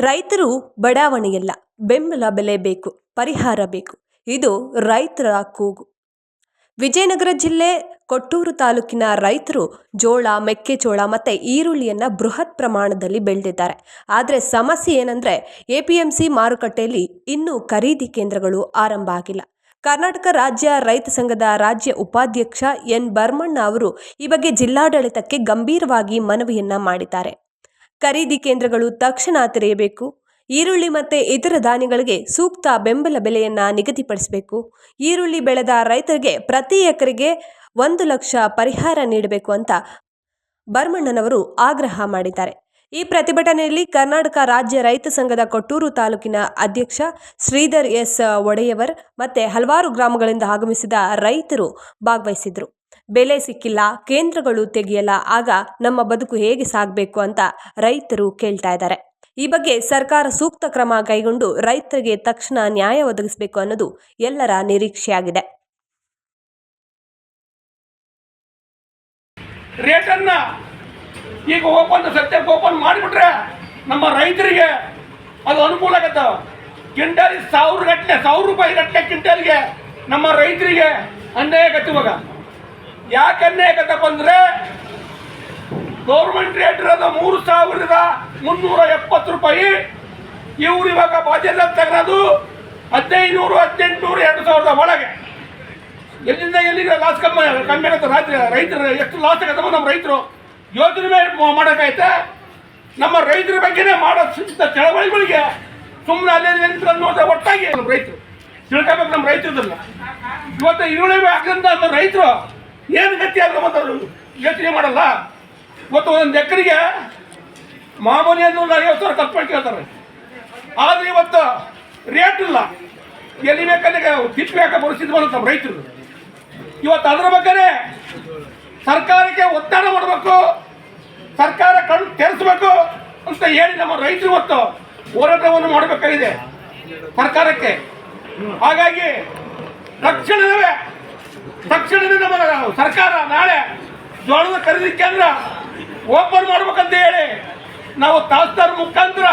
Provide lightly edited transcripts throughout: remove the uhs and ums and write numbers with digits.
ರೈತರು ಬಡಾವಣೆಯಲ್ಲ, ಬೆಂಬಲ ಬೆಲೆ ಬೇಕು, ಪರಿಹಾರ ಬೇಕು. ಇದು ರೈತರ ಕೂಗು. ವಿಜಯನಗರ ಜಿಲ್ಲೆ ಕೊಟ್ಟೂರು ತಾಲೂಕಿನ ರೈತರು ಜೋಳ, ಮೆಕ್ಕೆಜೋಳ ಮತ್ತು ಈರುಳ್ಳಿಯನ್ನು ಬೃಹತ್ ಪ್ರಮಾಣದಲ್ಲಿ ಬೆಳೆದಿದ್ದಾರೆ. ಆದರೆ ಸಮಸ್ಯೆ ಏನಂದರೆ APMC ಮಾರುಕಟ್ಟೆಯಲ್ಲಿ ಇನ್ನೂ ಖರೀದಿ ಕೇಂದ್ರಗಳು ಆರಂಭ ಆಗಿಲ್ಲ. ಕರ್ನಾಟಕ ರಾಜ್ಯ ರೈತ ಸಂಘದ ರಾಜ್ಯ ಉಪಾಧ್ಯಕ್ಷ ಎನ್ ಭರಮಣ್ಣ ಅವರು ಈ ಬಗ್ಗೆ ಜಿಲ್ಲಾಡಳಿತಕ್ಕೆ ಗಂಭೀರವಾಗಿ ಮನವಿಯನ್ನ ಮಾಡಿದ್ದಾರೆ. ಖರೀದಿ ಕೇಂದ್ರಗಳು ತಕ್ಷಣ ತೆರೆಯಬೇಕು. ಈರುಳ್ಳಿ ಮತ್ತು ಇತರ ಧಾನ್ಯಗಳಿಗೆ ಸೂಕ್ತ ಬೆಂಬಲ ಬೆಲೆಯನ್ನು ನಿಗದಿಪಡಿಸಬೇಕು. ಈರುಳ್ಳಿ ಬೆಳೆದ ರೈತರಿಗೆ ಪ್ರತಿ ಎಕರೆಗೆ 1 ಲಕ್ಷ ಪರಿಹಾರ ನೀಡಬೇಕು ಅಂತ ಭರಮಣ್ಣನವರು ಆಗ್ರಹ ಮಾಡಿದ್ದಾರೆ. ಈ ಪ್ರತಿಭಟನೆಯಲ್ಲಿ ಕರ್ನಾಟಕ ರಾಜ್ಯ ರೈತ ಸಂಘದ ಕೊಟ್ಟೂರು ತಾಲೂಕಿನ ಅಧ್ಯಕ್ಷ ಶ್ರೀಧರ್ ಎಸ್ ಒಡೆಯವರ್ ಮತ್ತು ಹಲವಾರು ಗ್ರಾಮಗಳಿಂದ ಆಗಮಿಸಿದ ರೈತರು ಭಾಗವಹಿಸಿದ್ರು. ಬೆಲೆ ಸಿಕ್ಕಿಲ್ಲ, ಕೇಂದ್ರಗಳು ತೆಗೆಯಲ್ಲ, ಆಗ ನಮ್ಮ ಬದುಕು ಹೇಗೆ ಸಾಗಬೇಕು ಅಂತ ರೈತರು ಕೇಳ್ತಾ ಇದ್ದಾರೆ. ಈ ಬಗ್ಗೆ ಸರ್ಕಾರ ಸೂಕ್ತ ಕ್ರಮ ಕೈಗೊಂಡು ರೈತರಿಗೆ ತಕ್ಷಣ ನ್ಯಾಯ ಒದಗಿಸಬೇಕು ಅನ್ನೋದು ಎಲ್ಲರ ನಿರೀಕ್ಷೆಯಾಗಿದೆ. ರೇಟನ್ನ ಈಗ ಸತ್ಯಕ್ಕೆ ಓಪನ್ ಮಾಡಿಬಿಟ್ರೆ ನಮ್ಮ ರೈತರಿಗೆ ಅದು ಅನುಕೂಲ ಆಗತ್ತ. ಕ್ವಿಂಟಲ್ 1000 ರೂಪಾಯಿ ಗಟ್ಟಲೆ ಕ್ವಿಂಟಲ್ಗೆ ನಮ್ಮ ರೈತರಿಗೆ ಅನ್ಯಾಯ ಆಗತ್ತೆ. ಇವಾಗ ಯಾಕೆ ಅನ್ಯಾಯ ಆಗತ್ತಪ್ಪ ಅಂದ್ರೆ ಗೌರ್ಮೆಂಟ್ ರೇಟ್ ಇರೋದು 3,370 ರೂಪಾಯಿ. ಇವ್ರು ಇವಾಗ ಬಾಜೆಲ್ಲ ತಗೊಳ್ಳೋದು 1500, 1800, 2000 ಒಳಗೆ. ಎಲ್ಲಿಂದ ಎಲ್ಲಿಗೆ ಲಾಸ್ ಕಮ್ಮಿ ಆಗುತ್ತೆ. ರೈತರು ಎಷ್ಟು ಲಾಸ್ ಆಗತ್ತಪ್ಪ. ನಮ್ಮ ರೈತರು ಯೋಜನೆ ಮಾಡೋಕ್ಕಾಯ್ತಾ? ನಮ್ಮ ರೈತರ ಬಗ್ಗೆನೇ ಮಾಡೋ ಚಳವಳಿಗಳಿಗೆ ಸುಮ್ಮನೆ ಅಲ್ಲೇ ನೋಡಿದ್ರೆ ಒಟ್ಟಾಗಿ ನಮ್ಮ ರೈತರು ತಿಳ್ಕೊಬೇಕು. ನಮ್ಮ ರೈತರದಲ್ಲ ಇವತ್ತು ಈರುಳ್ಳಿ ಹಾಕಂತ ನಮ್ಮ ರೈತರು ಏನು ಗತಿ ಆದ್ರೆ ಮತ್ತು ಯೋಚನೆ ಮಾಡಲ್ಲ. ಇವತ್ತು ಒಂದು ಎಕರೆಗೆ ಮಾಮೂಲಿ ಅಂದ್ರೆ 50,000 ಖರ್ಚು ಮಾಡ್ಕೊಳ್ತಾರೆ. ಆದರೆ ಇವತ್ತು ರೇಟ್ ಇಲ್ಲ. ಎಲ್ಲಿ ಬೇಕಂದ್ರೆ ತಿಪ್ಪಿ ಹಾಕೋ ಪರಿಸ್ಥಿತಿ ಬರುತ್ತೆ ನಮ್ಮ ರೈತರು. ಇವತ್ತು ಅದರ ಬಗ್ಗೆ ಸರ್ಕಾರಕ್ಕೆ ಒತ್ತಡ ಮಾಡಬೇಕು, ಸರ್ಕಾರ ಕಣ್ಣು ತೆರೆಸಬೇಕು ಅಂತ ಹೇಳಿ ನಮ್ಮ ರೈತರು ಇವತ್ತು ಹೋರಾಟವನ್ನು ಮಾಡಬೇಕಾಗಿದೆ ಸರ್ಕಾರಕ್ಕೆ. ಹಾಗಾಗಿ ತಕ್ಷಣವೇ ನಮ್ಮ ಸರ್ಕಾರ ನಾಳೆ ಜೋಳದ ಖರೀದಿ ಕೇಂದ್ರ ಓಪನ್ ಮಾಡ್ಬೇಕಂತ ಹೇಳಿ ನಾವು ತಹಸೀಲ್ದಾರ್ ಮುಖಾಂತರ,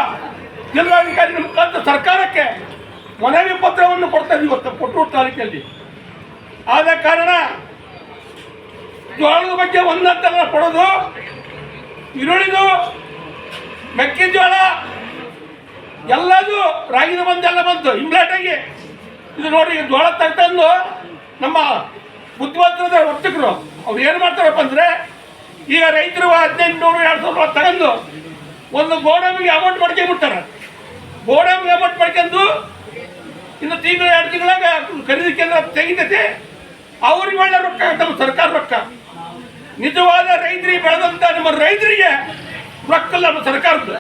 ಜಿಲ್ಲಾಧಿಕಾರಿ ಮುಖಾಂತರ ಸರ್ಕಾರಕ್ಕೆ ಮನವಿ ಪತ್ರವನ್ನು ಕೊಡ್ತಾ ಇದ್ದೀವಿ ಇವತ್ತು ಕೊಟ್ಟೂರು ತಾಲೂಕಿನಲ್ಲಿ. ಆದ ಕಾರಣ ಜೋಳದ ಬಗ್ಗೆ ಒಂದಂತ ಕೊಡೋದು, ಈರುಳ್ಳಿದು, ಮೆಕ್ಕೆಜೋಳ ಎಲ್ಲದು ರಾಗಿದ ಬಂದೆಲ್ಲ ಬಂತು ಇಮ್ಲಾಟಾಗಿ. ಇದು ನೋಡಿ ಜೋಳ ತಂದು ನಮ್ಮ ಬುದ್ಧಿವಂತರದ ವರ್ತಕರು ಅವ್ರು ಏನು ಮಾಡ್ತಾರಪ್ಪ ಅಂದರೆ ಈಗ ರೈತರು 1800, 2000 ತಗೊಂಡು ಒಂದು ಗೋಡಂಬಿಗೆ ಅಮೌಂಟ್ ಮಾಡ್ಕೊಂಡ್ಬಿಡ್ತಾರೆ. ಗೋಡಂಬಿಗೆ ಅಮೌಂಟ್ ಮಾಡ್ಕೊಂಡು ಇನ್ನು ತಿಂಗಳು 2 ತಿಂಗಳಾಗ ಖರೀದಿ ಕೇಂದ್ರ ತೆಗಿತೈತೆ. ಅವ್ರಿಗೆ ಒಳ್ಳೆ ರೊಕ್ಕ ನಮ್ಮ ಸರ್ಕಾರ ರೊಕ್ಕ. ನಿಜವಾದ ರೈತರಿಗೆ ಬೆಳೆದಂಥ ನಮ್ಮ ರೈತರಿಗೆ ರೊಕ್ಕ ಇಲ್ಲ ನಮ್ಮ ಸರ್ಕಾರದ.